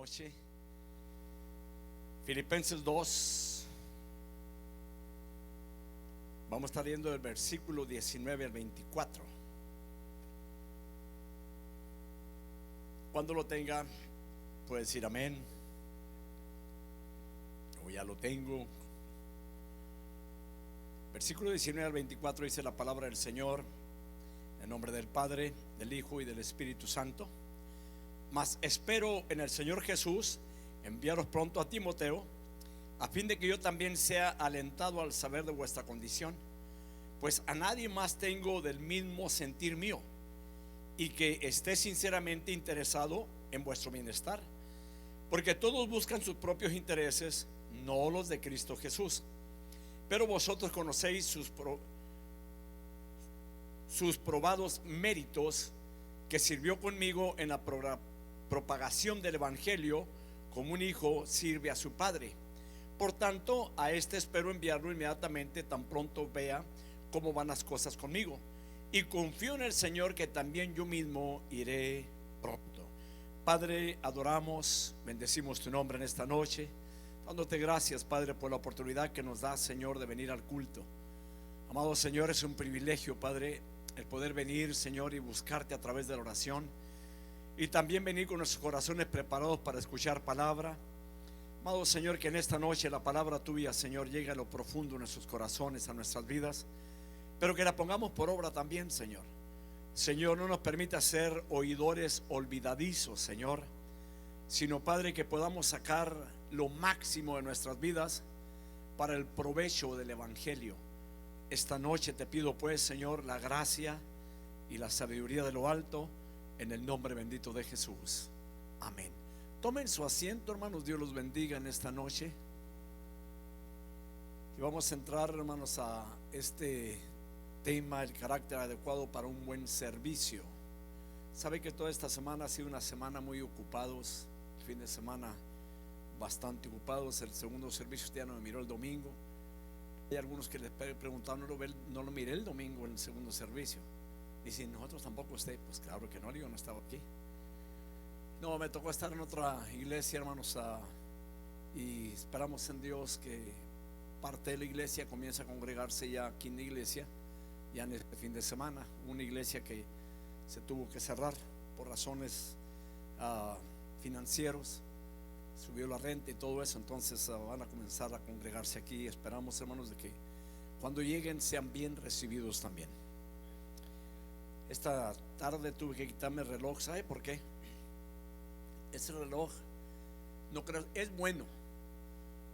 noche. Filipenses 2. Vamos a estar viendo el versículo 19 al 24. Cuando lo tenga, puede decir amén. O ya lo tengo. Versículo 19 al 24 dice la palabra del Señor, en nombre del Padre, del Hijo y del Espíritu Santo. Mas espero en el Señor Jesús enviaros pronto a Timoteo, a fin de que yo también sea alentado al saber de vuestra condición, pues a nadie más tengo del mismo sentir mío, y que esté sinceramente interesado en vuestro bienestar, porque todos buscan sus propios intereses, no los de Cristo Jesús. Pero vosotros conocéis sus probados méritos, que sirvió conmigo en la propagación del Evangelio, como un hijo sirve a su padre. Por tanto, a este espero enviarlo inmediatamente, tan pronto vea cómo van las cosas conmigo, y confío en el Señor que también yo mismo iré pronto. Padre, adoramos, bendecimos tu nombre en esta noche, dándote gracias, Padre, por la oportunidad que nos da, Señor, de venir al culto. Amado Señor, es un privilegio, Padre, el poder venir, Señor, y buscarte a través de la oración, y también venir con nuestros corazones preparados para escuchar palabra. Amado Señor, que en esta noche la palabra tuya, Señor, llegue a lo profundo de nuestros corazones, a nuestras vidas, pero que la pongamos por obra también, Señor. Señor, no nos permita ser oidores olvidadizos, Señor, sino, Padre, que podamos sacar lo máximo de nuestras vidas para el provecho del Evangelio. Esta noche te pido, pues, Señor, la gracia y la sabiduría de lo alto, en el nombre bendito de Jesús. Amén. Tomen su asiento, hermanos. Dios los bendiga en esta noche. Y vamos a entrar, hermanos, a este tema, el carácter adecuado para un buen servicio. Sabe que toda esta semana ha sido una semana muy ocupados. El fin de semana bastante ocupados. El segundo servicio usted ya no me miró el domingo. Hay algunos que les preguntaron, no lo miré el domingo en el segundo servicio. Y si nosotros tampoco, usted, pues claro que no, yo no estaba aquí. No, me tocó estar en otra iglesia, hermanos, y esperamos en Dios que parte de la iglesia comience a congregarse ya aquí en la iglesia, ya en este fin de semana. Una iglesia que se tuvo que cerrar por razones financieros, subió la renta y todo eso, entonces van a comenzar a congregarse aquí. Esperamos, hermanos, de que cuando lleguen sean bien recibidos también. Esta tarde tuve que quitarme el reloj. ¿Sabe por qué? Ese reloj, no creo, es bueno,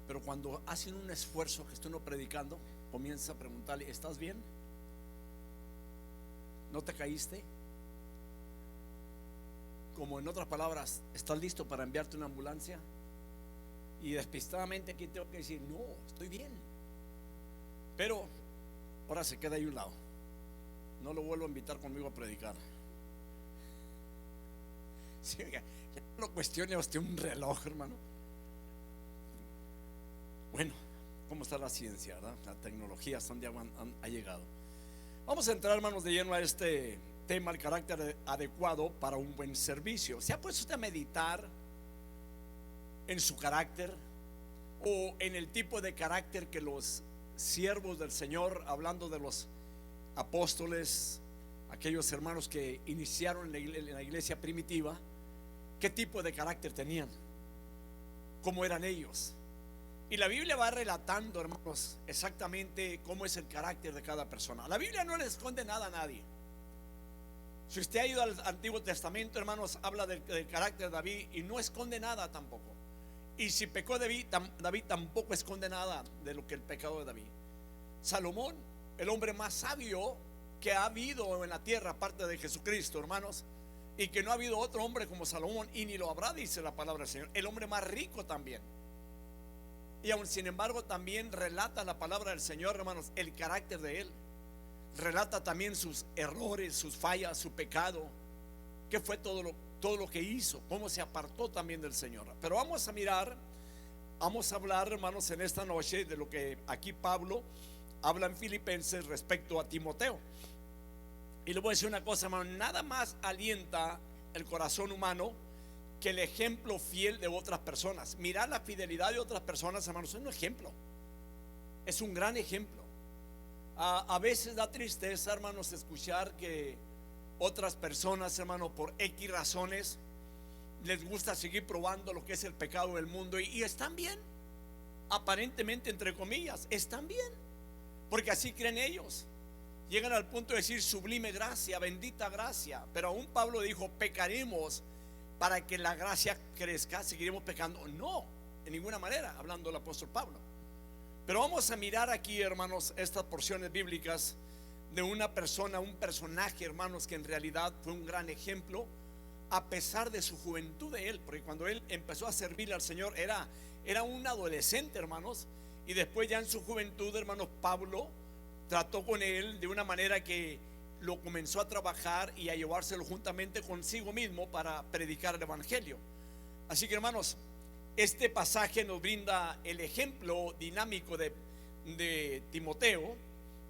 pero cuando hacen un esfuerzo que estoy uno predicando, comienza a preguntarle: ¿estás bien? ¿No te caíste? Como en otras palabras, ¿estás listo para enviarte una ambulancia? Y despistadamente aquí tengo que decir: no, estoy bien. Pero ahora se queda ahí un lado. No lo vuelvo a invitar conmigo a predicar. Sí, ya no lo cuestione a usted un reloj, hermano. Bueno, ¿cómo está la ciencia, verdad? La tecnología hasta donde ha llegado. Vamos a entrar, hermanos, de lleno a este tema, el carácter adecuado para un buen servicio. ¿Se ha puesto usted a meditar en su carácter o en el tipo de carácter que los siervos del Señor, hablando de los apóstoles, aquellos hermanos que iniciaron en la iglesia primitiva, qué tipo de carácter tenían, cómo eran ellos? Y la Biblia va relatando, hermanos, exactamente cómo es el carácter de cada persona. La Biblia no le esconde nada a nadie. Si usted ha ido al Antiguo Testamento, hermanos, habla del carácter de David y no esconde nada tampoco. Y si pecó David tampoco esconde nada de lo que el pecado de David. Salomón, el hombre más sabio que ha habido en la tierra aparte de Jesucristo, hermanos, y que no ha habido otro hombre como Salomón, y ni lo habrá, dice la palabra del Señor. El hombre más rico también. Y aún sin embargo también relata la palabra del Señor, hermanos, el carácter de él. Relata también sus errores, sus fallas, su pecado, qué fue todo lo que hizo, cómo se apartó también del Señor. Pero vamos a hablar, hermanos, en esta noche de lo que aquí Pablo habla en Filipenses respecto a Timoteo. Y le voy a decir una cosa, hermano: nada más alienta el corazón humano que el ejemplo fiel de otras personas. Mirar la fidelidad de otras personas, hermanos, es un ejemplo, es un gran ejemplo. A veces da tristeza, hermanos, escuchar que otras personas, hermanos, por X razones les gusta seguir probando lo que es el pecado del mundo, y están bien, aparentemente, entre comillas, están bien, porque así creen ellos. Llegan al punto de decir sublime gracia, bendita gracia. Pero aún Pablo dijo, pecaremos para que la gracia crezca, seguiremos pecando. No, en ninguna manera, hablando el apóstol Pablo. Pero vamos a mirar aquí, hermanos, estas porciones bíblicas de una persona, un personaje, hermanos, que en realidad fue un gran ejemplo, a pesar de su juventud de él. Porque cuando él empezó a servir al Señor era un adolescente, hermanos. Y después, ya en su juventud, hermanos, Pablo trató con él de una manera que lo comenzó a trabajar y a llevárselo juntamente consigo mismo para predicar el evangelio. Así que, hermanos, este pasaje nos brinda el ejemplo dinámico de Timoteo,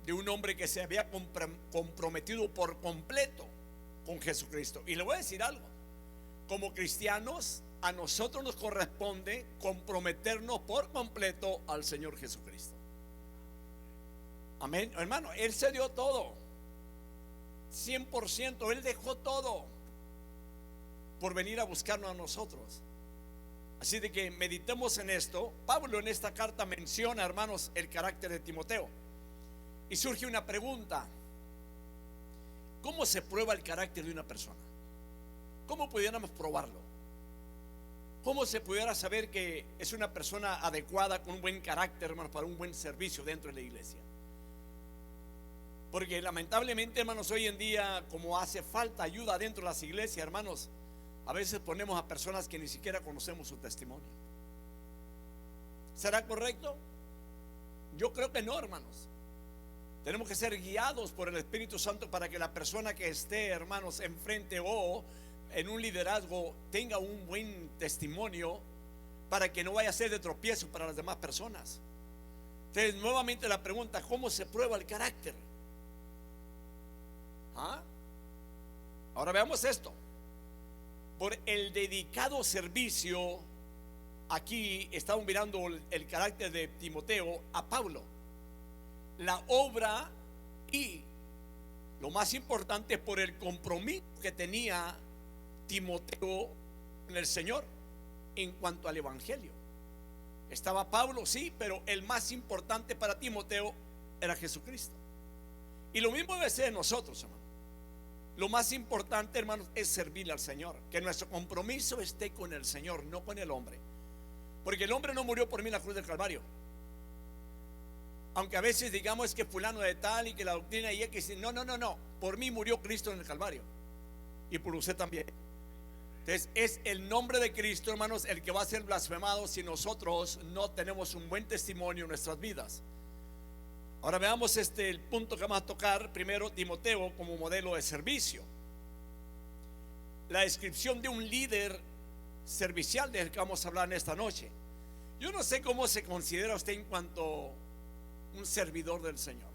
de un hombre que se había comprometido por completo con Jesucristo. Y le voy a decir algo: como cristianos, a nosotros nos corresponde comprometernos por completo al Señor Jesucristo. Amén, hermano. Él se dio todo, 100%. Él dejó todo por venir a buscarnos a nosotros. Así de que meditemos en esto. Pablo en esta carta menciona, hermanos, el carácter de Timoteo. Y surge una pregunta: ¿cómo se prueba el carácter de una persona? ¿Cómo pudiéramos probarlo? ¿Cómo se pudiera saber que es una persona adecuada, con un buen carácter, hermanos, para un buen servicio dentro de la iglesia? Porque lamentablemente, hermanos, hoy en día, como hace falta ayuda dentro de las iglesias, hermanos, a veces ponemos a personas que ni siquiera conocemos su testimonio. ¿Será correcto? Yo creo que no, hermanos. Tenemos que ser guiados por el Espíritu Santo para que la persona que esté, hermanos, enfrente o en un liderazgo tenga un buen testimonio, para que no vaya a ser de tropiezo para las demás personas. Entonces, nuevamente la pregunta: ¿cómo se prueba el carácter? Ahora veamos esto. Por el dedicado servicio, aquí estamos mirando el carácter de Timoteo a Pablo, la obra, y lo más importante, por el compromiso que tenía Timoteo en el Señor en cuanto al evangelio. Estaba Pablo, sí, pero el más importante para Timoteo era Jesucristo. Y lo mismo debe ser nosotros, hermano. Lo más importante, hermanos, es servir al Señor. Que nuestro compromiso esté con el Señor, no con el hombre. Porque el hombre no murió por mí en la cruz del Calvario. Aunque a veces digamos es que fulano de tal y que la doctrina y que dice, no. Por mí murió Cristo en el Calvario. Y por usted también. Entonces es el nombre de Cristo, hermanos, el que va a ser blasfemado si nosotros no tenemos un buen testimonio en nuestras vidas. Ahora veamos el punto que vamos a tocar. Primero, Timoteo como modelo de servicio. La descripción de un líder servicial del que vamos a hablar en esta noche. Yo no sé cómo se considera usted en cuanto a un servidor del Señor.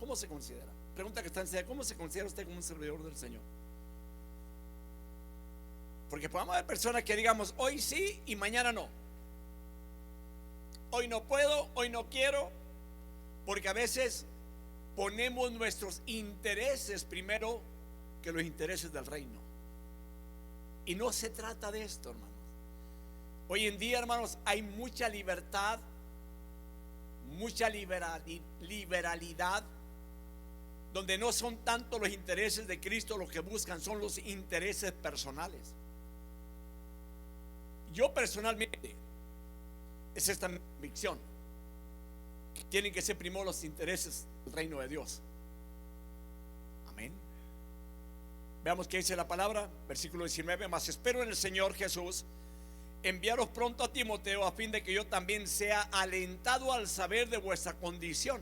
¿Cómo se considera? Pregunta que está en serio: ¿cómo se considera usted como un servidor del Señor? Porque podemos haber personas que digamos hoy sí y mañana no. Hoy no puedo, hoy no quiero. Porque a veces ponemos nuestros intereses primero que los intereses del reino. Y no se trata de esto, hermanos. Hoy en día, hermanos, hay mucha libertad, mucha liberalidad, donde no son tanto los intereses de Cristo los que buscan, son los intereses personales. Yo personalmente, es esta mi convicción: tienen que ser primero los intereses del reino de Dios. Amén. Veamos qué dice la palabra, versículo 19: mas espero en el Señor Jesús enviaros pronto a Timoteo, a fin de que yo también sea alentado al saber de vuestra condición,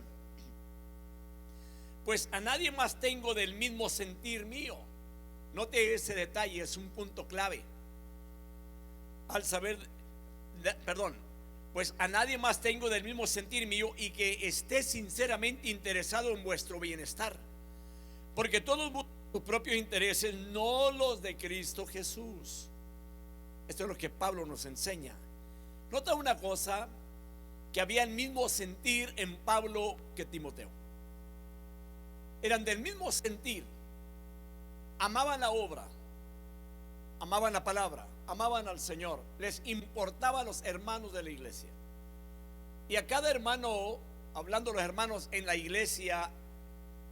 pues a nadie más tengo del mismo sentir mío. Note ese detalle, es un punto clave. Al saber, pues a nadie más tengo del mismo sentir mío, y que esté sinceramente interesado en vuestro bienestar, porque todos buscan sus propios intereses, no los de Cristo Jesús. Esto es lo que Pablo nos enseña. Nota una cosa, que había el mismo sentir en Pablo que Timoteo. Eran del mismo sentir. Amaban la obra, amaban la palabra, amaban al Señor. Les importaba a los hermanos de la iglesia. Y a cada hermano, hablando de los hermanos en la iglesia,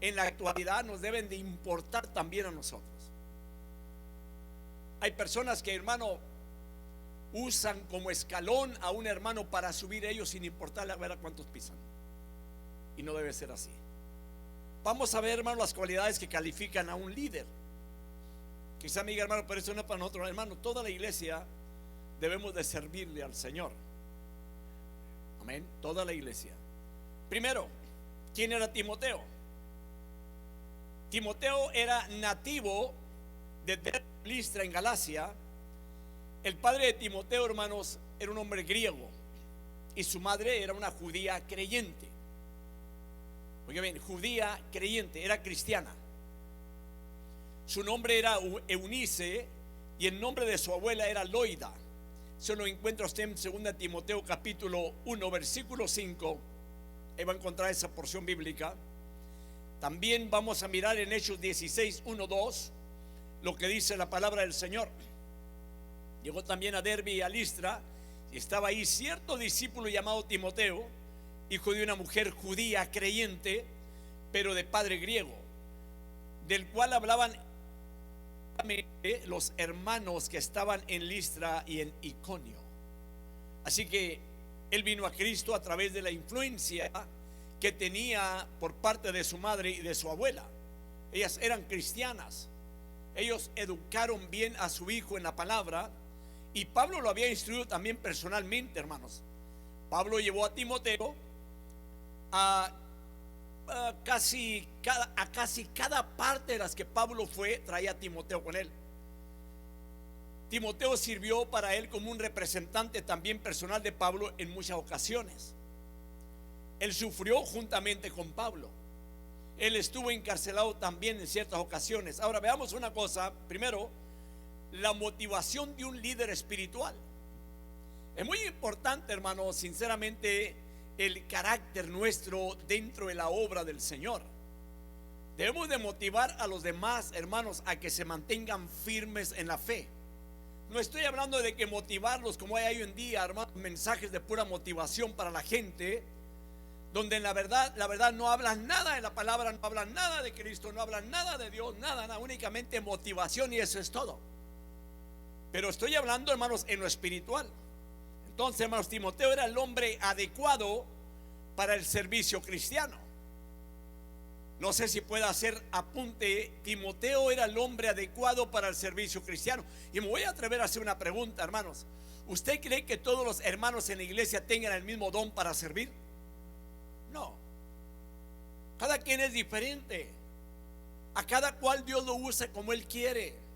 en la actualidad nos deben de importar también a nosotros. Hay personas que, hermano, usan como escalón a un hermano para subir ellos sin importarle a ver a cuántos pisan. Y no debe ser así. Vamos a ver, hermano, las cualidades que califican a un líder. Quizá me diga, hermano, pero eso no es para nosotros. Hermano, toda la iglesia debemos de servirle al Señor. Amén, toda la iglesia. Primero, ¿quién era Timoteo? Timoteo era nativo de Listra en Galacia. El padre de Timoteo, hermanos, era un hombre griego y su madre era una judía creyente. Oiga bien, judía creyente, era cristiana. Su nombre era Eunice y el nombre de su abuela era Loida. Eso lo encuentra usted en 2 Timoteo capítulo 1 versículo 5. Ahí va a encontrar esa porción bíblica. También vamos a mirar en Hechos 16, 1, 2 lo que dice la palabra del Señor. Llegó también a Derbe y a Listra, y estaba ahí cierto discípulo llamado Timoteo, hijo de una mujer judía creyente, pero de padre griego, del cual hablaban los hermanos que estaban en Listra y en Iconio. Así que él vino a Cristo a través de la influencia que tenía por parte de su madre y de su abuela. Ellas eran cristianas. Ellos educaron bien a su hijo en la palabra, y Pablo lo había instruido también personalmente, hermanos. Pablo llevó a Timoteo a casi cada parte de las que Pablo fue, traía a Timoteo con él. Timoteo sirvió para él como un representante también personal de Pablo en muchas ocasiones. Él sufrió juntamente con Pablo. Él estuvo encarcelado también en ciertas ocasiones. Ahora veamos una cosa. Primero, la motivación de un líder espiritual. Es muy importante, hermano, sinceramente, el carácter nuestro dentro de la obra del Señor. Debemos de motivar a los demás, hermanos, a que se mantengan firmes en la fe. No estoy hablando de que motivarlos como hay hoy en día, hermanos, mensajes de pura motivación para la gente, donde en la verdad no hablan nada de la palabra, no hablan nada de Cristo, no hablan nada de Dios, nada, únicamente motivación, y eso es todo. Pero estoy hablando, hermanos, en lo espiritual. Entonces, hermanos, Timoteo era el hombre adecuado para el servicio cristiano. No sé si pueda hacer apunte. Timoteo era el hombre adecuado para el servicio cristiano. Y me voy a atrever a hacer una pregunta, hermanos. ¿Usted cree que todos los hermanos en la iglesia tengan el mismo don para servir? No. Cada quien es diferente. A cada cual Dios lo usa como Él quiere.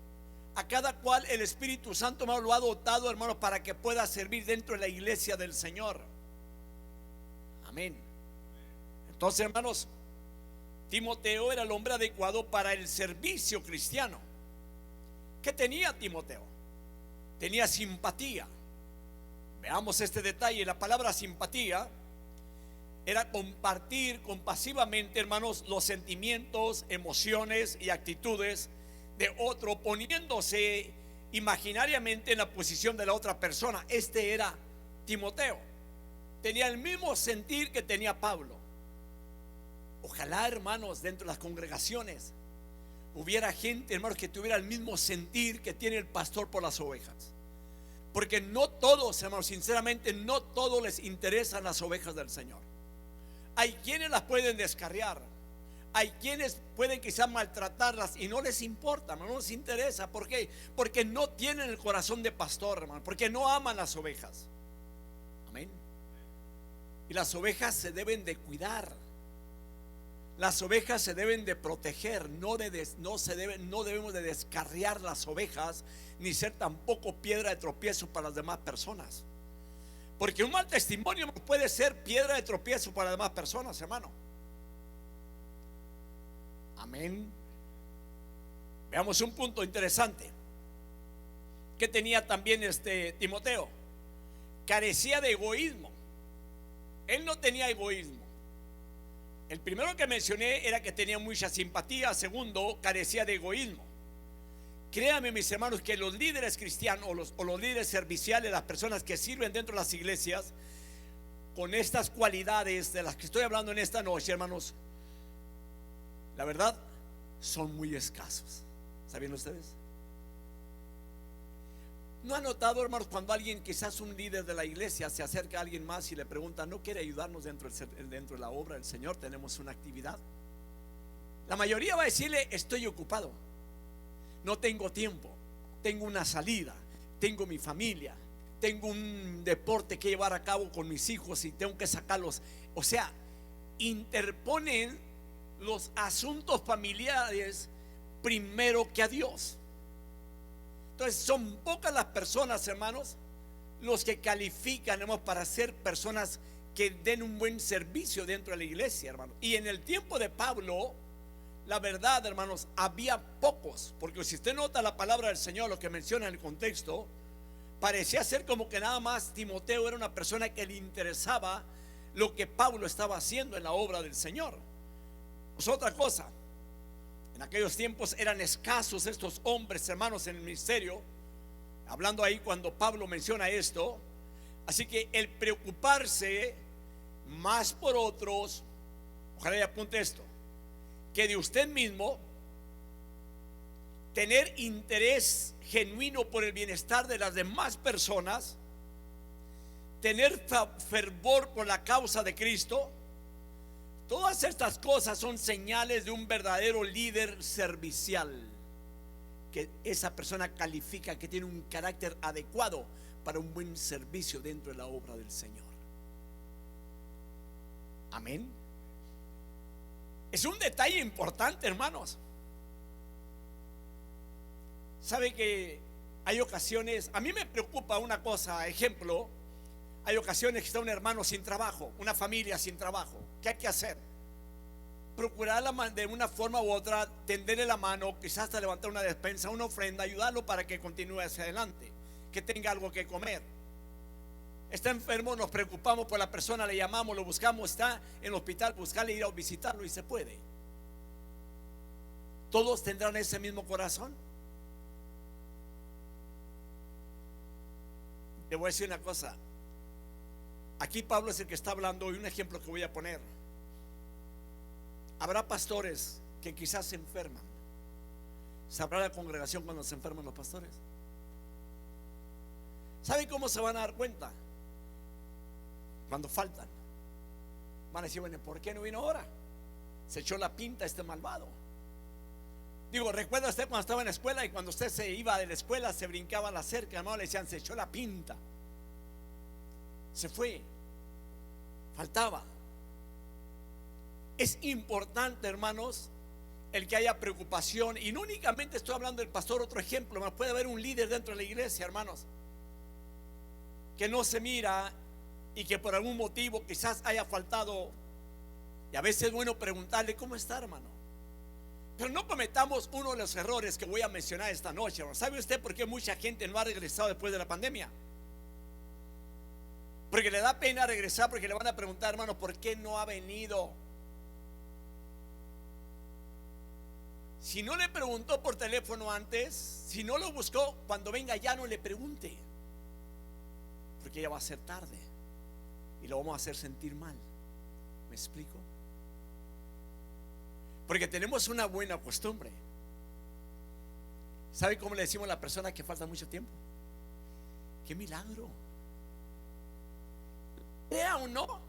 A cada cual el Espíritu Santo, hermano, lo ha dotado, hermano, para que pueda servir dentro de la iglesia del Señor. Amén. Entonces, hermanos, Timoteo era el hombre adecuado para el servicio cristiano. ¿Qué tenía Timoteo? Tenía simpatía. Veamos este detalle. La palabra simpatía era compartir compasivamente, hermanos, los sentimientos, emociones y actitudes de otro, poniéndose imaginariamente en la posición de la otra persona. Este era Timoteo. Tenía el mismo sentir que tenía Pablo. Ojalá, hermanos, dentro de las congregaciones hubiera gente, hermanos, que tuviera el mismo sentir que tiene el pastor por las ovejas. Porque no todos, hermanos, sinceramente, no todos les interesan las ovejas del Señor. Hay quienes las pueden descarriar. Hay quienes pueden quizás maltratarlas y no les importa, no les interesa. ¿Por qué? Porque no tienen el corazón de pastor, hermano. Porque no aman las ovejas. Amén. Y las ovejas se deben de cuidar. Las ovejas se deben de proteger. No debemos de descarriar las ovejas, ni ser tampoco piedra de tropiezo para las demás personas. Porque un mal testimonio puede ser piedra de tropiezo para las demás personas, hermano. Amén. Veamos un punto interesante. que tenía también Timoteo? Carecía de egoísmo. Él no tenía egoísmo. El primero que mencioné era que tenía mucha simpatía. Segundo, carecía de egoísmo. Créanme, mis hermanos, que los líderes cristianos o los líderes serviciales, las personas que sirven dentro de las iglesias, con estas cualidades de las que estoy hablando en esta noche, hermanos, la verdad, son muy escasos. ¿Sabían ustedes? ¿No han notado, hermanos, cuando alguien, quizás un líder de la iglesia, se acerca a alguien más y le pregunta, ¿no quiere ayudarnos dentro de la obra del Señor? Tenemos una actividad. La mayoría va a decirle, estoy ocupado, no tengo tiempo, tengo una salida, tengo mi familia, tengo un deporte que llevar a cabo con mis hijos y tengo que sacarlos. O sea, interponen los asuntos familiares primero que a Dios. Entonces son pocas las personas, hermanos, los que califican, hermanos, para ser personas que den un buen servicio dentro de la iglesia, hermanos. Y en el tiempo de Pablo, la verdad, hermanos, había pocos, porque si usted nota la palabra del Señor, lo que menciona en el contexto, parecía ser como que nada más Timoteo era una persona que le interesaba lo que Pablo estaba haciendo en la obra del Señor. Pues otra cosa, en aquellos tiempos eran escasos estos hombres, hermanos, en el ministerio. Hablando ahí cuando Pablo menciona esto. Así que el preocuparse más por otros, ojalá y apunte esto, que de usted mismo, tener interés genuino por el bienestar de las demás personas, tener fervor por la causa de Cristo. Todas estas cosas son señales de un verdadero líder servicial, que esa persona califica que tiene un carácter adecuado para un buen servicio dentro de la obra del Señor. Amén. Es un detalle importante, hermanos. Sabe que hay ocasiones, a mí me preocupa una cosa, ejemplo, hay ocasiones que está un hermano sin trabajo, una familia sin trabajo. ¿Qué hay que hacer? Procurar de una forma u otra, tenderle la mano, quizás hasta levantar una despensa, una ofrenda, ayudarlo para que continúe hacia adelante, que tenga algo que comer. Está enfermo, nos preocupamos por la persona, le llamamos, lo buscamos, está en el hospital, buscarle, ir a visitarlo y se puede. ¿Todos tendrán ese mismo corazón? Te voy a decir una cosa. Aquí Pablo es el que está hablando, y un ejemplo que voy a poner. Habrá pastores que quizás se enferman. ¿Sabrá la congregación cuando se enferman los pastores? ¿Saben cómo se van a dar cuenta? Cuando faltan. Van a decir, bueno, ¿por qué no vino ahora? Se echó la pinta este malvado. Digo, ¿recuerda usted cuando estaba en la escuela y cuando usted se iba de la escuela se brincaba a la cerca, hermano, le decían, se echó la pinta, se fue, faltaba? Es importante, hermanos, el que haya preocupación. Y no únicamente estoy hablando del pastor, otro ejemplo, más puede haber un líder dentro de la iglesia, hermanos, que no se mira y que por algún motivo quizás haya faltado. Y a veces es bueno preguntarle, ¿cómo está, hermano? Pero no cometamos uno de los errores que voy a mencionar esta noche, hermano. ¿Sabe usted por qué mucha gente no ha regresado después de la pandemia? Porque le da pena regresar, porque le van a preguntar, hermano, ¿por qué no ha venido? Si no le preguntó por teléfono antes, si no lo buscó, cuando venga ya no le pregunte, porque ya va a ser tarde y lo vamos a hacer sentir mal. ¿Me explico? Porque tenemos una buena costumbre. ¿Sabe cómo le decimos a la persona que falta mucho tiempo? ¡Qué milagro! Crea o no,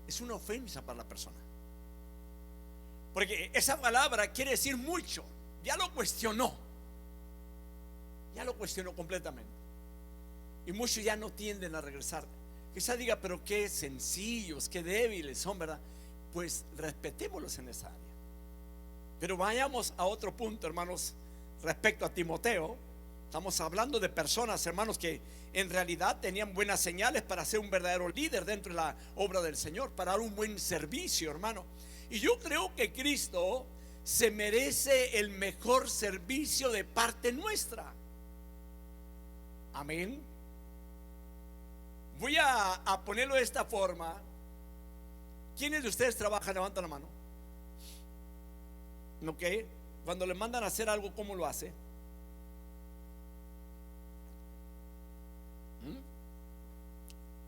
es una ofensa para la persona, porque esa palabra quiere decir mucho. Ya lo cuestionó completamente, y muchos ya no tienden a regresar. Quizás diga, pero qué sencillos, qué débiles son, ¿verdad? Pues respetémoslos en esa área. Pero vayamos a otro punto, hermanos, respecto a Timoteo. Estamos hablando de personas, hermanos, que en realidad tenían buenas señales para ser un verdadero líder dentro de la obra del Señor, para dar un buen servicio, hermano. Y yo creo que Cristo se merece el mejor servicio de parte nuestra. Amén. Voy a ponerlo de esta forma. ¿Quiénes de ustedes trabajan? Levantan la mano. ¿Ok? Cuando le mandan a hacer algo, ¿cómo lo hace?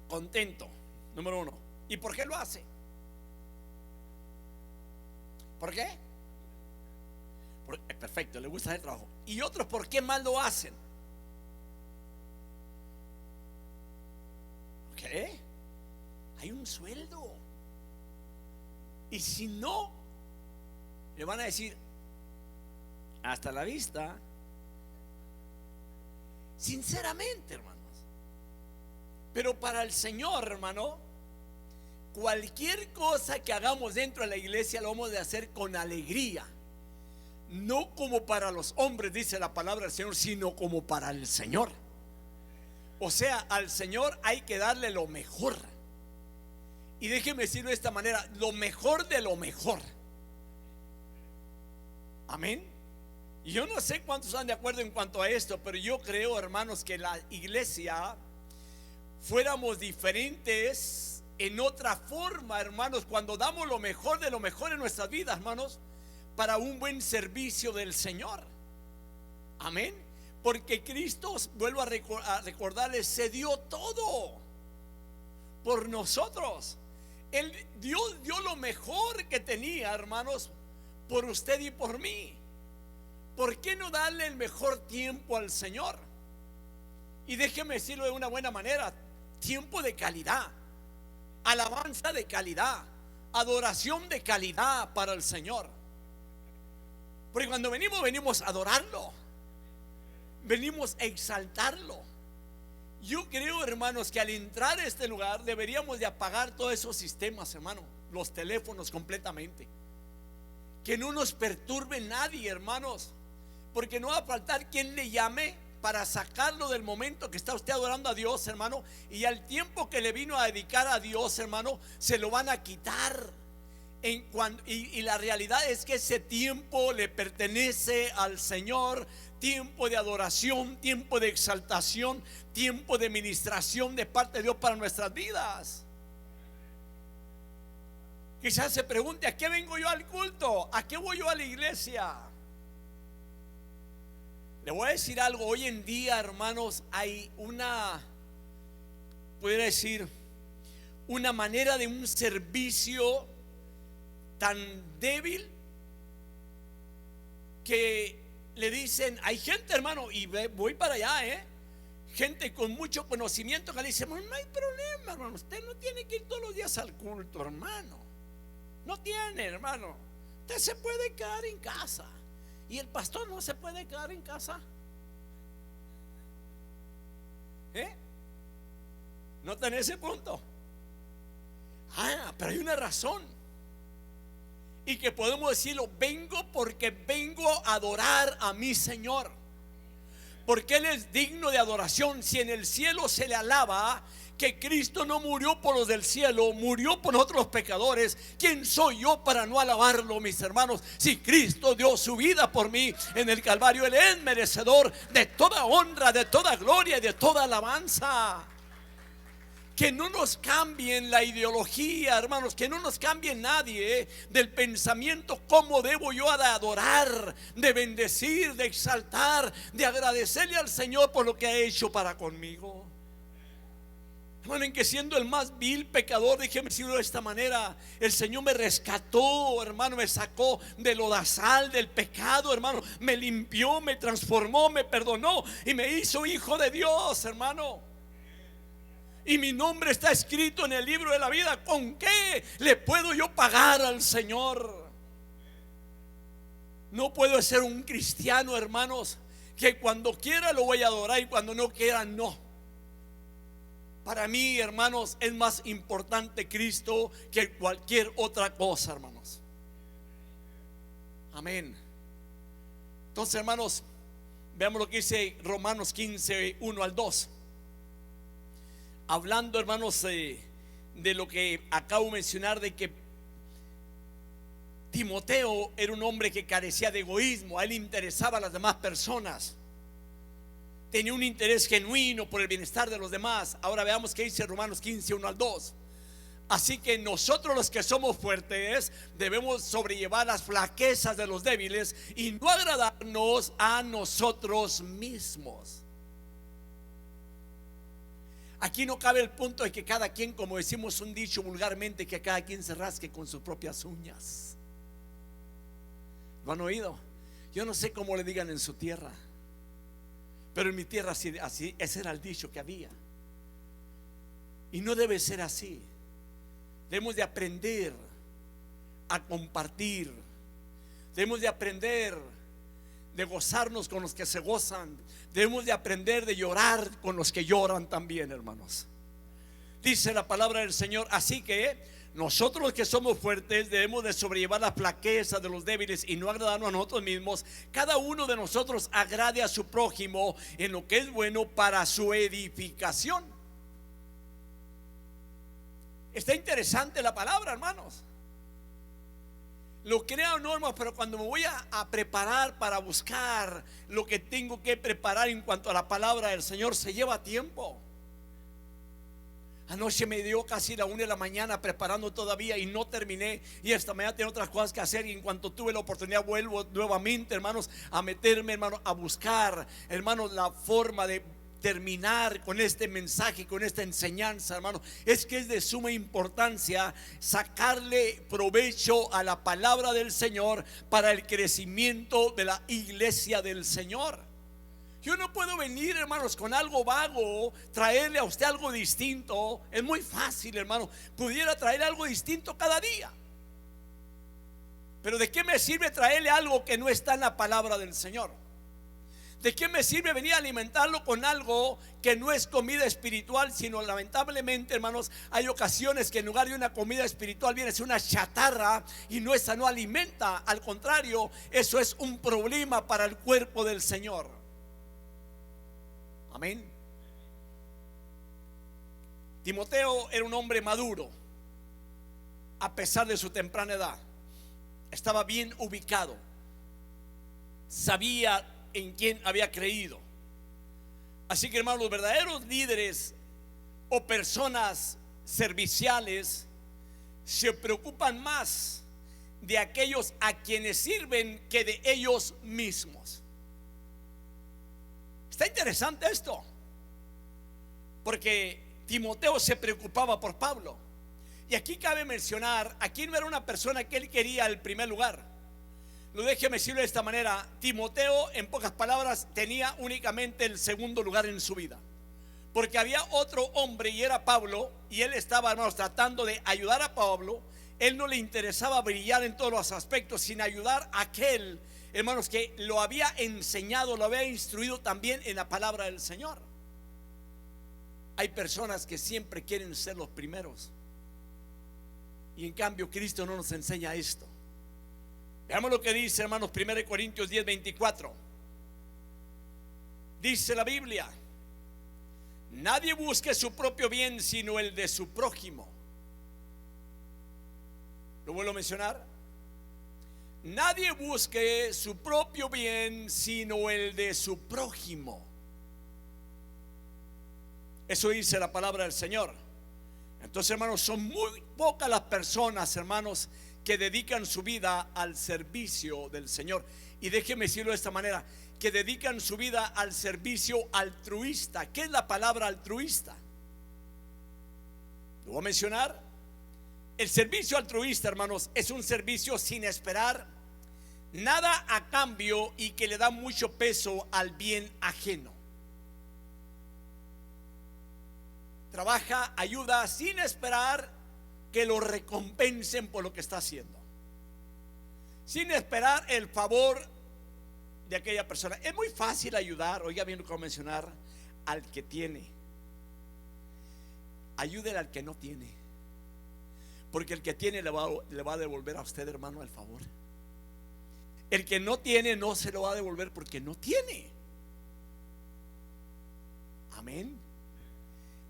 Contento, número uno. ¿Y por qué lo hace? ¿Por qué? Perfecto, le gusta el trabajo. ¿Y otros por qué mal lo hacen? ¿Qué? Hay un sueldo. Y si no, le van a decir hasta la vista. Sinceramente, hermanos. Pero para el Señor, hermano, cualquier cosa que hagamos dentro de la iglesia lo vamos a hacer con alegría. No como para los hombres, dice la palabra del Señor, sino como para el Señor. O sea, al Señor hay que darle lo mejor. Y déjeme decirlo de esta manera: lo mejor de lo mejor. Amén. Y yo no sé cuántos están de acuerdo en cuanto a esto, pero yo creo, hermanos, que la iglesia fuéramos diferentes en otra forma, hermanos, cuando damos lo mejor de lo mejor en nuestras vidas, hermanos, para un buen servicio del Señor. Amén. Porque Cristo, vuelvo a recordarles, se dio todo por nosotros. Él dio lo mejor que tenía, hermanos, por usted y por mí. ¿Por qué no darle el mejor tiempo al Señor? Y déjeme decirlo de una buena manera: tiempo de calidad, alabanza de calidad, adoración de calidad para el Señor. Porque cuando venimos a adorarlo, venimos a exaltarlo. Yo creo, hermanos, que al entrar a este lugar deberíamos de apagar todos esos sistemas, hermano, los teléfonos completamente. Que no nos perturbe nadie, hermanos, porque no va a faltar quien le llame para sacarlo del momento que está usted adorando a Dios, hermano, y al tiempo que le vino a dedicar a Dios, hermano, se lo van a quitar. Y la realidad es que ese tiempo le pertenece al Señor. Tiempo de adoración, tiempo de exaltación, tiempo de ministración de parte de Dios para nuestras vidas. Quizás se pregunte: ¿a qué vengo yo al culto? ¿A qué voy yo a la iglesia? Le voy a decir algo: hoy en día, hermanos, hay podría decir, una manera de un servicio tan débil que le dicen, hay gente, hermano, y voy para allá, gente con mucho conocimiento que le dice: no hay problema, hermano, usted no tiene que ir todos los días al culto, hermano. No tiene, hermano, usted se puede quedar en casa. ¿Y el pastor no se puede quedar en casa? ¿No está en ese punto? Pero hay una razón. Y que podemos decirlo: vengo porque vengo a adorar a mi Señor, porque Él es digno de adoración. Si en el cielo se le alaba que Cristo no murió por los del cielo, murió por nosotros los pecadores, ¿quién soy yo para no alabarlo, mis hermanos? Si Cristo dio su vida por mí en el Calvario, Él es merecedor de toda honra, de toda gloria y de toda alabanza. Que no nos cambien la ideología, hermanos, que no nos cambie nadie del pensamiento: cómo debo yo de adorar, de bendecir, de exaltar, de agradecerle al Señor por lo que ha hecho para conmigo. Hermano, en que siendo el más vil pecador, déjeme decirlo de esta manera, el Señor me rescató, hermano, me sacó del lodazal del pecado, hermano, me limpió, me transformó, me perdonó y me hizo hijo de Dios, hermano. Y mi nombre está escrito en el libro de la vida. ¿Con qué le puedo yo pagar al Señor? No puedo ser un cristiano, hermanos, que cuando quiera lo voy a adorar y cuando no quiera no. Para mí, hermanos, es más importante Cristo que cualquier otra cosa, hermanos. Amén. Entonces, hermanos, veamos lo que dice Romanos 15, 1 al 2. Hablando, hermanos, de lo que acabo de mencionar, de que Timoteo era un hombre que carecía de egoísmo. A él le interesaba a las demás personas. tenía un interés genuino por el bienestar de los demás. Ahora veamos qué dice Romanos 15, 1 al 2. Así que nosotros los que somos fuertes debemos sobrellevar las flaquezas de los débiles y no agradarnos a nosotros mismos. Aquí no cabe el punto de que cada quien, como decimos un dicho vulgarmente, que cada quien se rasque con sus propias uñas. ¿Lo han oído? Yo no sé cómo le digan en su tierra, pero en mi tierra así, ese era el dicho que había. Y no debe ser así. Debemos de aprender a compartir. Debemos de aprender de gozarnos con los que se gozan. Debemos de aprender de llorar con los que lloran también, hermanos. Dice la palabra del Señor. Así que nosotros los que somos fuertes debemos de sobrellevar la flaqueza de los débiles y no agradarnos a nosotros mismos. Cada uno de nosotros agrade a su prójimo en lo que es bueno para su edificación. Está interesante la palabra, hermanos. Lo creo o no, hermanos, pero cuando me voy a preparar para buscar lo que tengo que preparar en cuanto a la palabra del Señor, se lleva tiempo. Anoche me dio casi la 1 de la mañana preparando todavía y no terminé. Y esta mañana tengo otras cosas que hacer. Y en cuanto tuve la oportunidad vuelvo nuevamente, hermanos, a meterme, hermanos, a buscar, hermanos, la forma de terminar con este mensaje, con esta enseñanza, hermano. Es que es de suma importancia sacarle provecho a la palabra del Señor para el crecimiento de la iglesia del Señor. Yo no puedo venir, hermanos, con algo vago, traerle a usted algo distinto. Es muy fácil, hermano. Pudiera traer algo distinto cada día, pero ¿de qué me sirve traerle algo que no está en la palabra del Señor? ¿De qué me sirve venir a alimentarlo con algo que no es comida espiritual, sino lamentablemente, hermanos, hay ocasiones que en lugar de una comida espiritual viene a ser una chatarra y esa no alimenta? Al contrario, eso es un problema para el cuerpo del Señor. Amén. Timoteo era un hombre maduro, a pesar de su temprana edad. Estaba bien ubicado, sabía en quién había creído. Así que, hermanos, los verdaderos líderes o personas serviciales se preocupan más de aquellos a quienes sirven que de ellos mismos. Está interesante esto, porque Timoteo se preocupaba por Pablo. Y aquí cabe mencionar, aquí no era una persona que él quería el primer lugar. Lo déjeme decirlo de esta manera: Timoteo, en pocas palabras, tenía únicamente el segundo lugar en su vida, porque había otro hombre y era Pablo, y él estaba, hermanos, tratando de ayudar a Pablo. Él no le interesaba brillar en todos los aspectos, sino ayudar a aquel, hermanos, que lo había enseñado, lo había instruido también en la palabra del Señor. Hay personas que siempre quieren ser los primeros, y en cambio Cristo no nos enseña esto. Veamos lo que dice, hermanos, 1 Corintios 10, 24. Dice la Biblia: nadie busque su propio bien, sino el de su prójimo. ¿Lo vuelvo a mencionar? Nadie busque su propio bien, sino el de su prójimo. Eso dice la palabra del Señor. Entonces, hermanos, son muy pocas las personas, hermanos, que dedican su vida al servicio del Señor. Y déjeme decirlo de esta manera: que dedican su vida al servicio altruista. ¿Qué es la palabra altruista? Lo voy a mencionar. El servicio altruista, hermanos, es un servicio sin esperar nada a cambio y que le da mucho peso al bien ajeno. Trabaja, ayuda sin esperar que lo recompensen por lo que está haciendo, sin esperar el favor de aquella persona. Es muy fácil ayudar, oiga bien lo que voy a mencionar, al que tiene. Ayúdele al que no tiene, porque el que tiene le va a devolver a usted, hermano, el favor. El que no tiene no se lo va a devolver porque no tiene. Amén.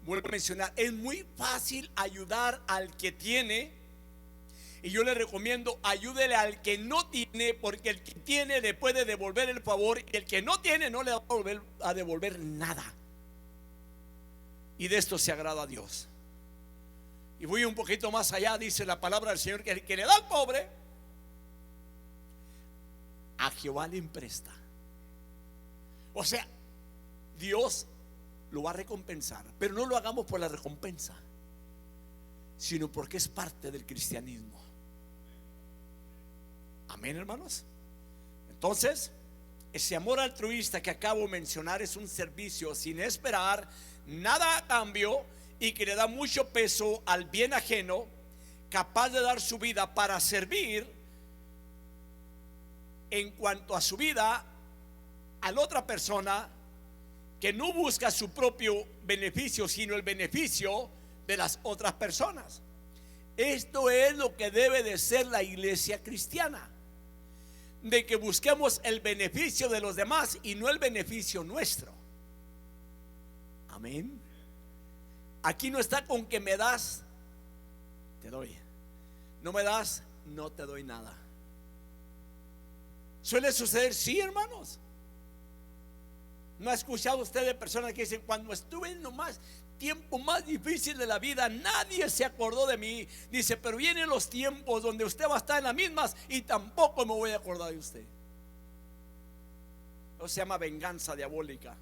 Vuelvo a mencionar, es muy fácil ayudar al que tiene. Y yo le recomiendo, ayúdele al que no tiene, porque el que tiene le puede devolver el favor, y el que no tiene no le va a devolver nada. Y de esto se agrada a Dios. Y voy un poquito más allá, dice la palabra del Señor, que el que le da al pobre, a Jehová le empresta. O sea, Dios lo va a recompensar, pero no lo hagamos por la recompensa, sino porque es parte del cristianismo. Amén, hermanos. Entonces, ese amor altruista que acabo de mencionar es un servicio sin esperar nada a cambio y que le da mucho peso al bien ajeno, capaz de dar su vida para servir en cuanto a su vida a la otra persona, que no busca su propio beneficio, sino el beneficio de las otras personas. Esto es lo que debe de ser la iglesia cristiana, de que busquemos el beneficio de los demás y no el beneficio nuestro. Amén. Aquí no está con que me das, te doy. No me das, no te doy nada. Suele suceder, sí, hermanos. ¿No ha escuchado usted de personas que dicen: cuando estuve en lo más tiempo más difícil de la vida, nadie se acordó de mí? Dice: pero vienen los tiempos donde usted va a estar en las mismas y tampoco me voy a acordar de usted. Eso se llama venganza diabólica.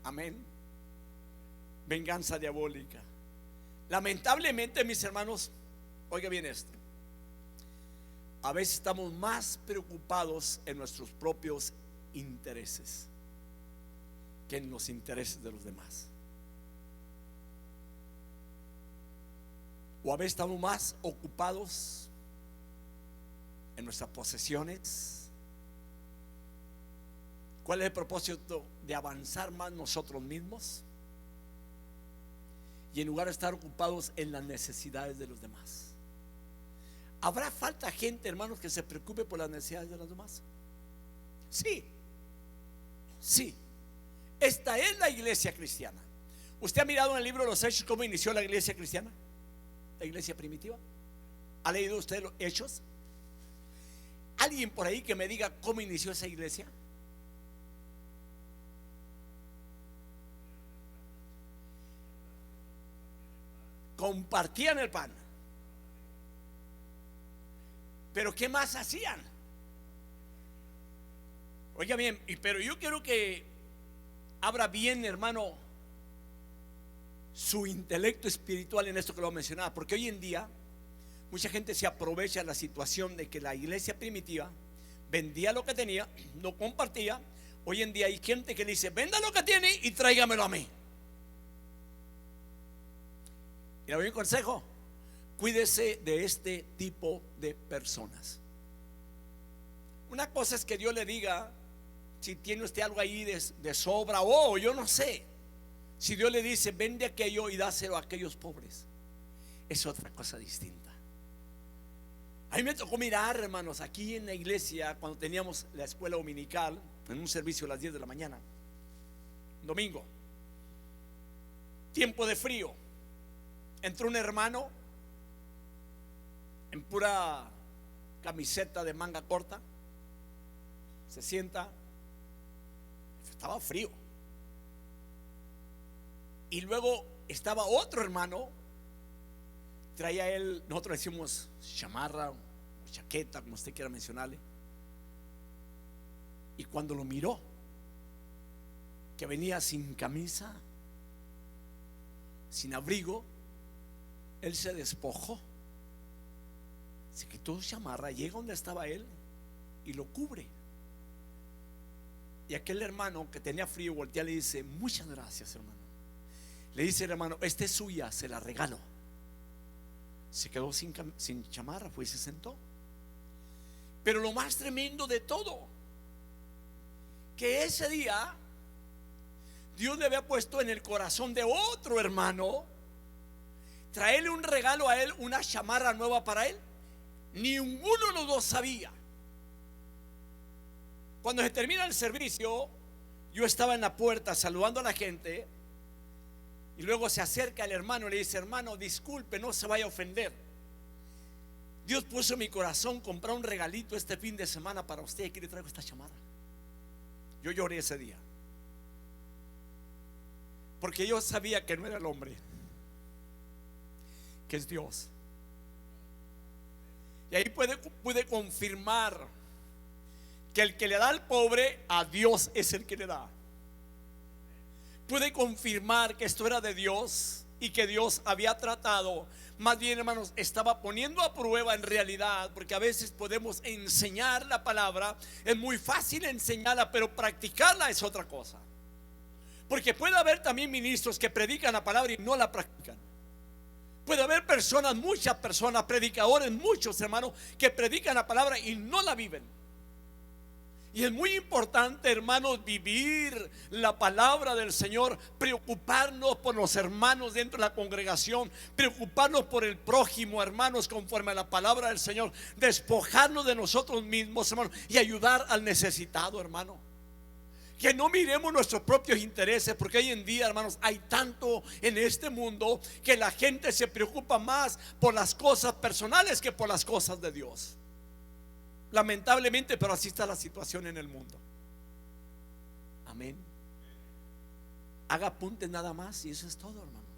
Amén. Venganza diabólica. Lamentablemente, mis hermanos, oiga bien esto: a veces estamos más preocupados en nuestros propios intereses que en los intereses de los demás. O a veces estamos más ocupados en nuestras posesiones. ¿Cuál es el propósito? De avanzar más nosotros mismos, y en lugar de estar ocupados en las necesidades de los demás. ¿Habrá falta gente, hermanos, que se preocupe por las necesidades de los demás? Sí, sí. Esta es la iglesia cristiana. ¿Usted ha mirado en el libro de los Hechos cómo inició la iglesia cristiana? La iglesia primitiva. ¿Ha leído usted los Hechos? ¿Alguien por ahí que me diga cómo inició esa iglesia? Compartían el pan. Pero ¿qué más hacían? Oiga bien, pero yo quiero que abra bien, hermano, su intelecto espiritual en esto que lo mencionaba, porque hoy en día mucha gente se aprovecha de la situación de que la iglesia primitiva vendía lo que tenía, lo compartía. Hoy en día hay gente que dice: venda lo que tiene y tráigamelo a mí. Y le doy un consejo: cuídese de este tipo de personas. Una cosa es que Dios le diga, si tiene usted algo ahí de sobra, o yo no sé, si Dios le dice: vende aquello y dáselo a aquellos pobres, es otra cosa distinta. A mí me tocó mirar, hermanos, aquí en la iglesia, cuando teníamos la escuela dominical, en un servicio a las 10 de la mañana, domingo, tiempo de frío, entró un hermano en pura camiseta de manga corta, se sienta, estaba frío, y luego estaba otro hermano, traía él, nosotros decimos chamarra o chaqueta, como usted quiera mencionarle, y cuando lo miró, que venía sin camisa, sin abrigo, él se despojó, se quitó su chamarra, llega donde estaba él y lo cubre. Y aquel hermano que tenía frío voltea y le dice: muchas gracias, hermano. Le dice el hermano: esta es suya, se la regalo. Se quedó sin chamarra, fue y se sentó. Pero lo más tremendo de todo, que ese día Dios le había puesto en el corazón de otro hermano traerle un regalo a él, una chamarra nueva para él. Ninguno de los dos sabía. Cuando se termina el servicio, yo estaba en la puerta saludando a la gente, y luego se acerca el hermano y le dice: hermano, disculpe, no se vaya a ofender, Dios puso en mi corazón comprar un regalito este fin de semana para usted. Aquí le traigo esta chamarra. Yo lloré ese día, porque yo sabía que no era el hombre, que es Dios. Y ahí pude confirmar que el que le da al pobre, a Dios es el que le da. Pude confirmar que esto era de Dios y que Dios había tratado. Más bien, hermanos, estaba poniendo a prueba en realidad, porque a veces podemos enseñar la palabra, es muy fácil enseñarla, pero practicarla es otra cosa. Porque puede haber también ministros que predican la palabra y no la practican. Puede haber personas, muchas personas, predicadores, muchos hermanos, que predican la palabra y no la viven. Y es muy importante, hermanos, vivir la palabra del Señor, preocuparnos por los hermanos dentro de la congregación, preocuparnos por el prójimo, hermanos, conforme a la palabra del Señor, despojarnos de nosotros mismos, hermanos, y ayudar al necesitado, hermano. Que no miremos nuestros propios intereses, porque hoy en día, hermanos, hay tanto en este mundo que la gente se preocupa más por las cosas personales que por las cosas de Dios. Lamentablemente, pero así está la situación en el mundo. Amén. Haga apuntes nada más y eso es todo, hermano.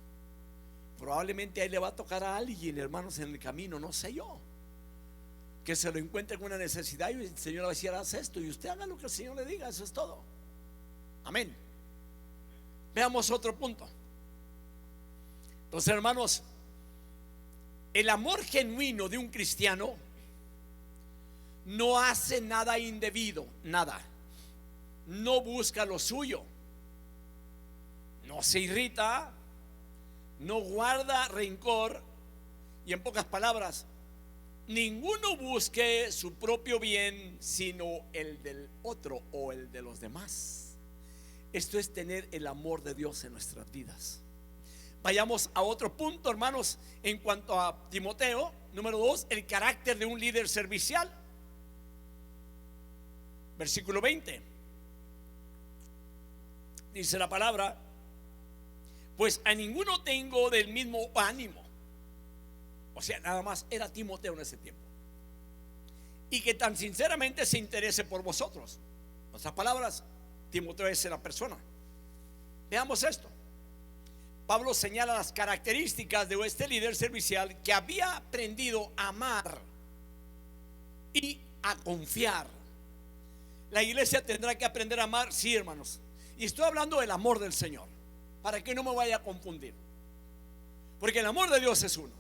Probablemente ahí le va a tocar a alguien, hermanos, en el camino, no sé yo, que se lo encuentre con una necesidad y el Señor le va a decir: haz esto, y usted haga lo que el Señor le diga. Eso es todo. Amén. Veamos otro punto. Entonces, hermanos, el amor genuino de un cristiano no hace nada indebido, nada. No busca lo suyo, no se irrita, no guarda rencor. Y en pocas palabras, ninguno busque su propio bien, sino el del otro o el de los demás. Esto es tener el amor de Dios en nuestras vidas. Vayamos a otro punto, hermanos, en cuanto a Timoteo. Número 2, el carácter de un líder servicial. Versículo 20. Dice la palabra: pues a ninguno tengo del mismo ánimo. O sea, nada más era Timoteo en ese tiempo. Y que tan sinceramente se interese por vosotros. En otras palabras, Timoteo es la persona. Veamos esto. Pablo señala las características de este líder servicial que había aprendido a amar y a confiar. La iglesia tendrá que aprender a amar, sí, hermanos. Y estoy hablando del amor del Señor, para que no me vaya a confundir, porque el amor de Dios es uno.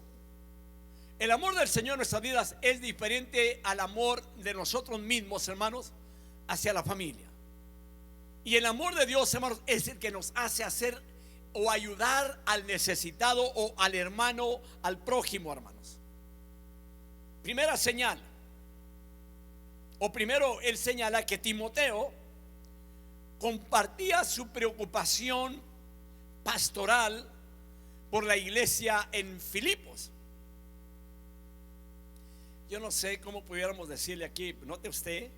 El amor del Señor en nuestras vidas es diferente al amor de nosotros mismos, hermanos, hacia la familia. Y el amor de Dios, hermanos, es el que nos hace hacer o ayudar al necesitado o al hermano, al prójimo, hermanos. Primera señal, o primero él señala que Timoteo compartía su preocupación pastoral por la iglesia en Filipos. Yo no sé cómo pudiéramos decirle aquí, note usted,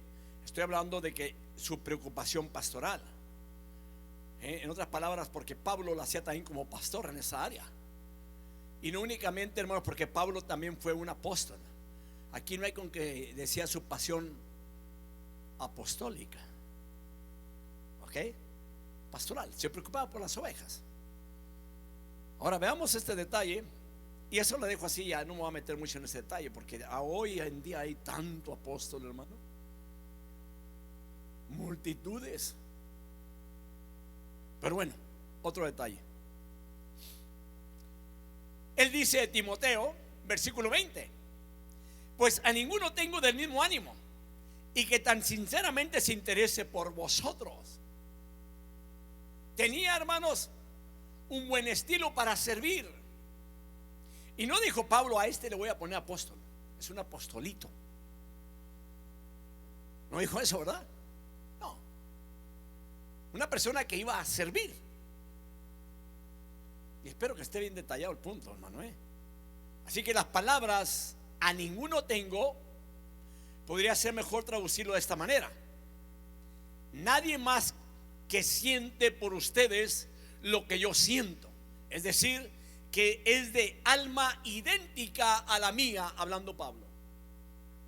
estoy hablando de que su preocupación pastoral, en otras palabras, porque Pablo lo hacía también como pastor en esa área. Y no únicamente, hermanos, porque Pablo también fue un apóstol. Aquí no hay con que decía su pasión apostólica, ¿ok? Pastoral, se preocupaba por las ovejas. Ahora veamos este detalle. Y eso lo dejo así, ya no me voy a meter mucho en ese detalle, porque hoy en día hay tanto apóstol, hermano, multitudes. Pero bueno, otro detalle. Él dice a Timoteo, versículo 20: pues a ninguno tengo del mismo ánimo, y que tan sinceramente se interese por vosotros. Tenía, hermanos, un buen estilo para servir. Y no dijo Pablo: a este le voy a poner apóstol, es un apostolito. No dijo eso, ¿verdad? No. Una persona que iba a servir. Y espero que esté bien detallado el punto, hermano, Así que las palabras "a ninguno tengo" podría ser mejor traducirlo de esta manera: nadie más que siente por ustedes lo que yo siento. Es decir, que es de alma idéntica a la mía, hablando Pablo.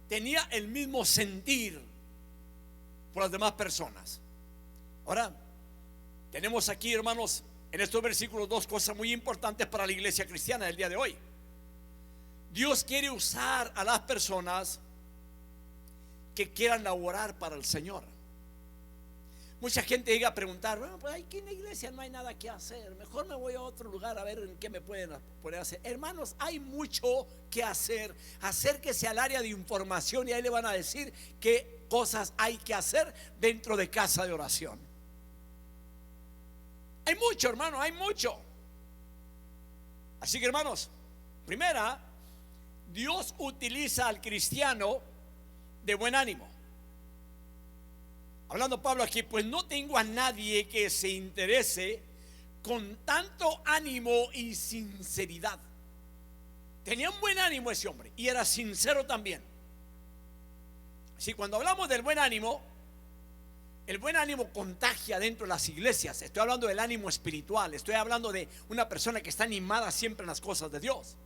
tenía el mismo sentir por las demás personas. Ahora, tenemos aquí, hermanos, en estos versículos dos cosas muy importantes para la iglesia cristiana del día de hoy. Dios quiere usar a las personas que quieran laborar para el Señor. Mucha gente llega a preguntar: bueno, pues aquí en la iglesia no hay nada que hacer, mejor me voy a otro lugar a ver en qué me pueden poder hacer. Hermanos, hay mucho que hacer. Acérquese al área de información y ahí le van a decir qué cosas hay que hacer dentro de casa de oración. Hay mucho, hermano, hay mucho. Así que, hermanos, primera, Dios utiliza al cristiano de buen ánimo. Hablando Pablo aquí: pues no tengo a nadie que se interese con tanto ánimo y sinceridad. Tenía un buen ánimo ese hombre y era sincero también. Así, cuando hablamos del buen ánimo, el buen ánimo contagia dentro de las iglesias. Estoy hablando del ánimo espiritual. Estoy hablando de una persona que está animada siempre en las cosas de Dios.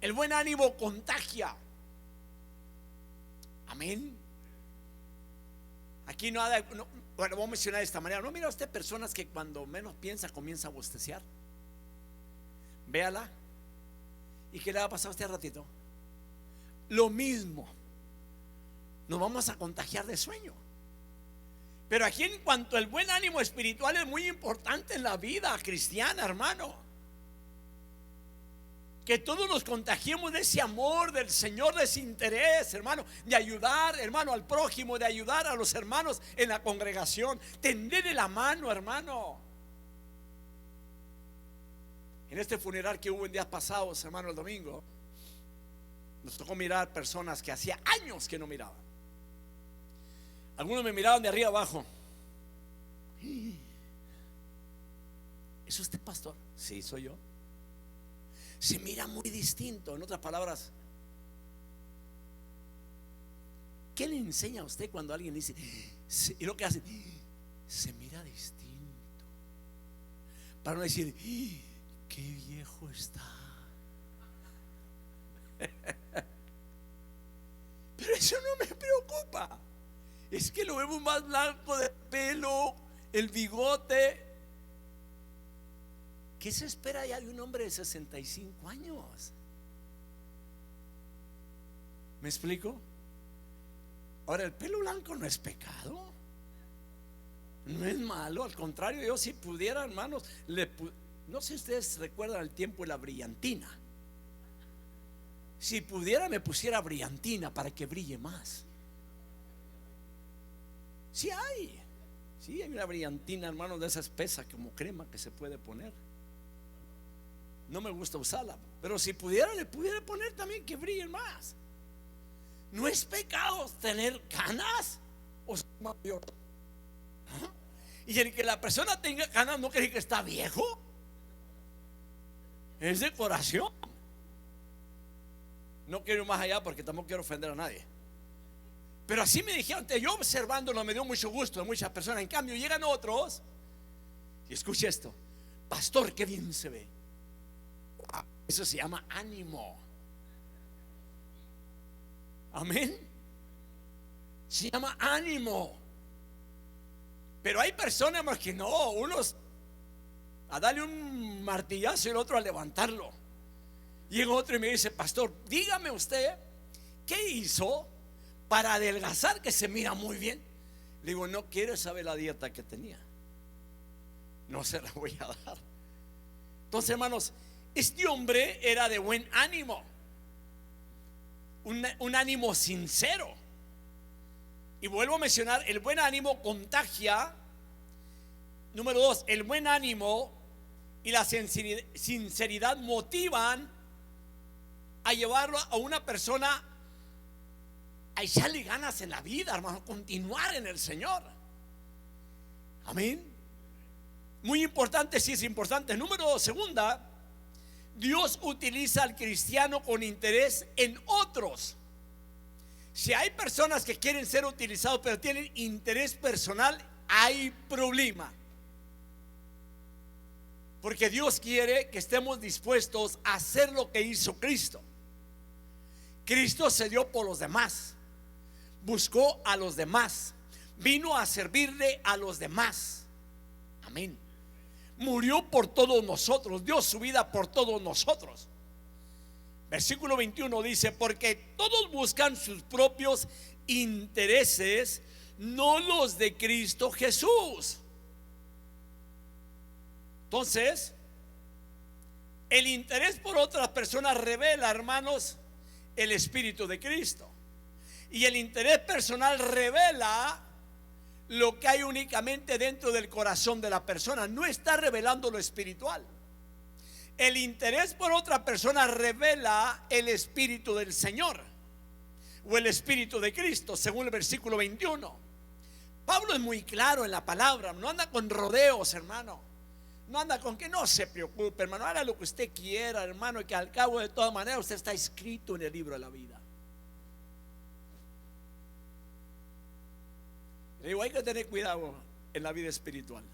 El buen ánimo contagia. Amén. Aquí bueno, vamos a mencionar de esta manera. ¿No mira usted personas que cuando menos piensa comienza a bosteciar? Véala. ¿Y qué le va a pasar a usted al ratito? Lo mismo. Nos vamos a contagiar de sueño. Pero aquí, en cuanto al buen ánimo espiritual, es muy importante en la vida cristiana, hermano. Que todos nos contagiemos de ese amor del Señor, de ese interés, hermano, de ayudar, hermano, al prójimo, de ayudar a los hermanos en la congregación, tenderle la mano, hermano. En este funeral que hubo en días pasados, hermano, el domingo, nos tocó mirar personas que hacía años que no miraban. Algunos me miraban de arriba abajo. ¿Es usted pastor? Sí, soy yo. Se mira muy distinto. En otras palabras, ¿qué le enseña a usted cuando alguien dice, y lo que hace, se mira distinto? Para no decir, qué viejo está. Pero eso no me preocupa. Es que lo vemos más blanco de pelo, el bigote. ¿Qué se espera ya de un hombre de 65 años? ¿Me explico? Ahora, el pelo blanco no es pecado, no es malo. Al contrario, yo si pudiera, hermanos, no sé si ustedes recuerdan el tiempo de la brillantina. Si pudiera, me pusiera brillantina para que brille más. Sí hay una brillantina, hermanos, de esa espesa como crema que se puede poner. No me gusta usarla, pero si pudiera, le pudiera poner también que brille más. No es pecado tener canas o ser mayor. Y el que la persona tenga canas no quiere que está viejo. Es decoración. No quiero ir más allá porque tampoco quiero ofender a nadie. Pero así me dijeron, yo observándolo me dio mucho gusto de muchas personas. En cambio llegan otros y escucha esto: pastor, qué bien se ve. Eso se llama ánimo. Amén. Se llama ánimo. Pero hay personas más que no, unos a darle un martillazo y el otro a levantarlo. Llega otro y me dice: pastor, dígame usted, ¿qué hizo para adelgazar que se mira muy bien? Le digo: no quiere saber la dieta que tenía, no se la voy a dar. Entonces, hermanos, este hombre era de buen ánimo, un ánimo sincero. Y vuelvo a mencionar, el buen ánimo contagia. Número dos, el buen ánimo y la sinceridad motivan a llevarlo a una persona a echarle ganas en la vida, hermano, a continuar en el Señor. Amén. Muy importante, sí es importante. Número dos, segunda, Dios utiliza al cristiano con interés en otros. Si hay personas que quieren ser utilizados pero tienen interés personal, hay problema. Porque Dios quiere que estemos dispuestos a hacer lo que hizo Cristo. Cristo se dio por los demás, buscó a los demás, vino a servirle a los demás. Amén. Murió por todos nosotros, dio su vida por todos nosotros. Versículo 21 dice: porque todos buscan sus propios intereses, no los de Cristo Jesús. Entonces, el interés por otras personas revela, hermanos, el Espíritu de Cristo. Y el interés personal revela lo que hay únicamente dentro del corazón de la persona. No está revelando lo espiritual. El interés por otra persona revela el Espíritu del Señor, o el Espíritu de Cristo, según el versículo 21. Pablo es muy claro en la palabra. No anda con rodeos, hermano. No anda con que no se preocupe, hermano. Haga lo que usted quiera, hermano, y que al cabo de todas maneras usted está escrito en el libro de la vida. Le digo, hay que tener cuidado en la vida espiritual.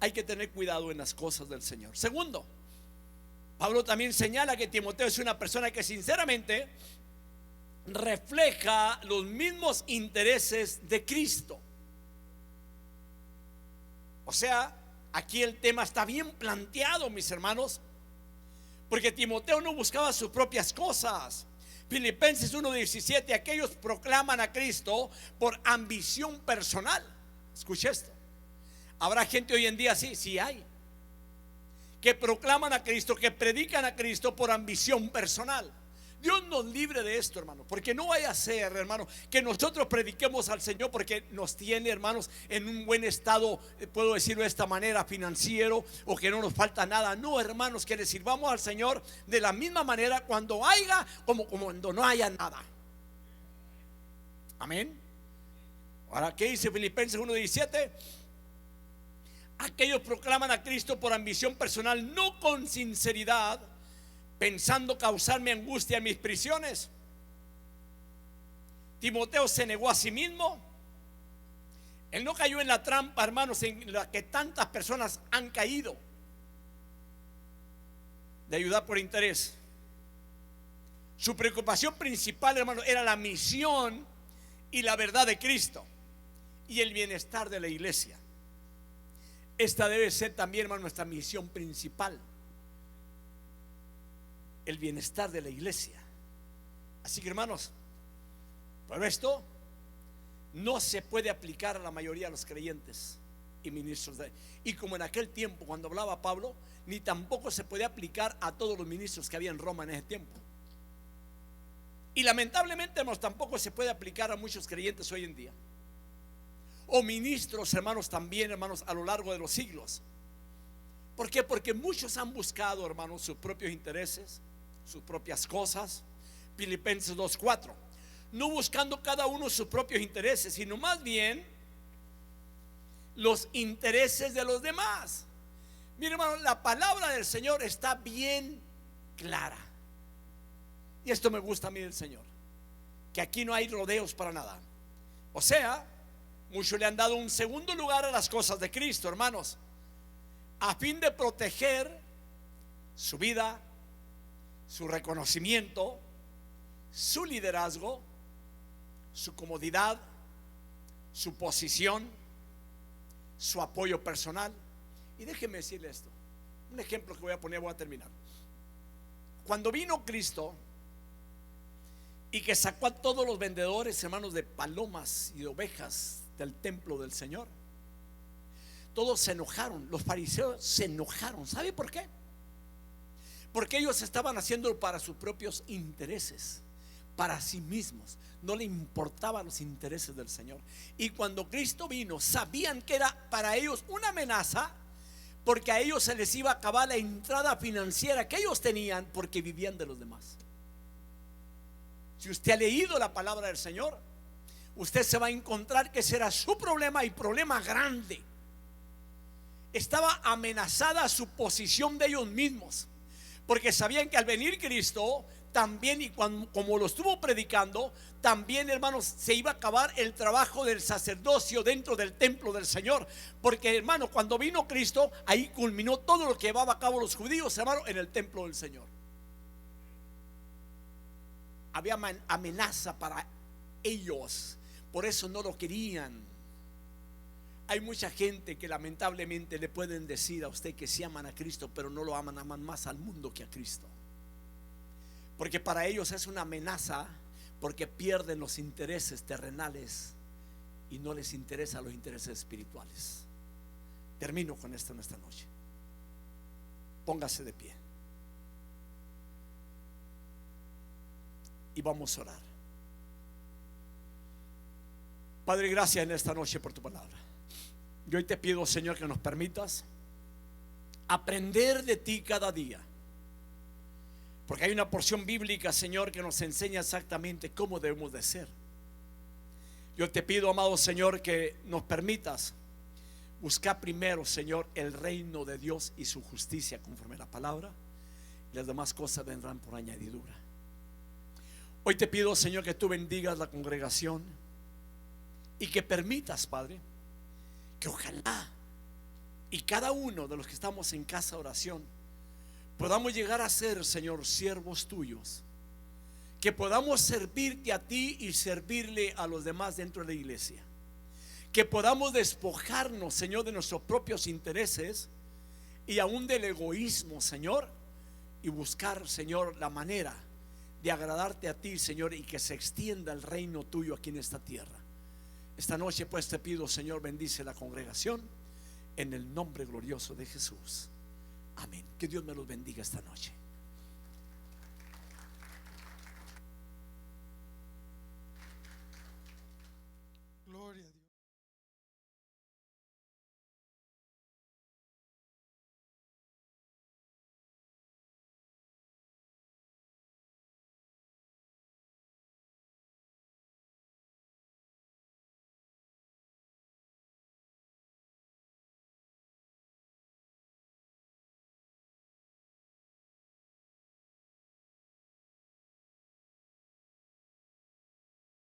Hay que tener cuidado en las cosas del Señor. Segundo, Pablo también señala que Timoteo es una persona que sinceramente refleja los mismos intereses de Cristo. O sea, aquí el tema está bien planteado, mis hermanos, porque Timoteo no buscaba sus propias cosas. Filipenses 1:17: aquellos proclaman a Cristo por ambición personal. Escuche esto. Habrá gente hoy en día, sí hay, que proclaman a Cristo, que predican a Cristo por ambición personal. Dios nos libre de esto, hermano, porque no vaya a ser, hermano, que nosotros prediquemos al Señor porque nos tiene, hermanos, en un buen estado, puedo decirlo de esta manera, financiero, o que no nos falta nada. No, hermanos, que le sirvamos al Señor de la misma manera cuando haya como cuando no haya nada. Amén. Ahora, ¿qué dice Filipenses 1:17? Aquellos proclaman a Cristo por ambición personal, no con sinceridad, pensando causarme angustia en mis prisiones. Timoteo se negó a sí mismo. Él no cayó en la trampa, hermanos, en la que tantas personas han caído, de ayudar por interés. Su preocupación principal, hermano, era la misión y la verdad de Cristo y el bienestar de la iglesia. Esta debe ser también, hermano, nuestra misión principal: el bienestar de la iglesia. Así que, hermanos, pero esto no se puede aplicar a la mayoría de los creyentes y ministros y como en aquel tiempo cuando hablaba Pablo, ni tampoco se puede aplicar a todos los ministros que había en Roma en ese tiempo. Y lamentablemente, hermanos, tampoco se puede aplicar a muchos creyentes hoy en día, o ministros, hermanos, también, hermanos, a lo largo de los siglos. ¿Por qué? Porque muchos han buscado, hermanos, sus propios intereses, sus propias cosas. Filipenses 2:4: no buscando cada uno sus propios intereses, sino más bien los intereses de los demás. Mire, hermano, la palabra del Señor está bien clara. Y esto me gusta a mí del Señor, que aquí no hay rodeos para nada. O sea, muchos le han dado un segundo lugar a las cosas de Cristo, hermanos, a fin de proteger su vida, su reconocimiento, su liderazgo, su comodidad, su posición, su apoyo personal. Y déjeme decirle esto, un ejemplo que voy a poner, voy a terminar. Cuando vino Cristo y que sacó a todos los vendedores, hermanos, de palomas y de ovejas del templo del Señor, todos se enojaron. Los fariseos se enojaron. ¿Sabe por qué? Porque ellos estaban haciendo para sus propios intereses, para sí mismos. No le importaban los intereses del Señor. Y cuando Cristo vino, sabían que era para ellos una amenaza, porque a ellos se les iba a acabar la entrada financiera que ellos tenían, porque vivían de los demás. Si usted ha leído la palabra del Señor, usted se va a encontrar que ese era su problema, y problema grande. Estaba amenazada su posición de ellos mismos, porque sabían que al venir Cristo también, y como lo estuvo predicando, también, hermanos, se iba a acabar el trabajo del sacerdocio dentro del templo del Señor. Porque, hermanos, cuando vino Cristo, ahí culminó todo lo que llevaba a cabo los judíos, hermanos, en el templo del Señor. había amenaza para ellos, por eso no lo querían. Hay mucha gente que lamentablemente le pueden decir a usted que sí aman a Cristo, pero no lo aman, aman más al mundo que a Cristo, porque para ellos es una amenaza, porque pierden los intereses terrenales y no les interesan los intereses espirituales. Termino con esto en esta noche. Póngase de pie y vamos a orar. Padre, gracias en esta noche por tu palabra. Yo hoy te pido, Señor, que nos permitas aprender de ti cada día, porque hay una porción bíblica, Señor, que nos enseña exactamente cómo debemos de ser. Yo te pido, amado Señor, que nos permitas buscar primero, Señor, el reino de Dios y su justicia conforme a la palabra, y las demás cosas vendrán por añadidura. Hoy te pido, Señor, que tú bendigas la congregación y que permitas, Padre, que ojalá y cada uno de los que estamos en casa de oración podamos llegar a ser, Señor, siervos tuyos, que podamos servirte a ti y servirle a los demás dentro de la iglesia, que podamos despojarnos, Señor, de nuestros propios intereses y aún del egoísmo, Señor, y buscar, Señor, la manera de agradarte a ti, Señor, y que se extienda el reino tuyo aquí en esta tierra. Esta noche pues te pido, Señor, bendice la congregación en el nombre glorioso de Jesús. Amén. Que Dios me los bendiga esta noche.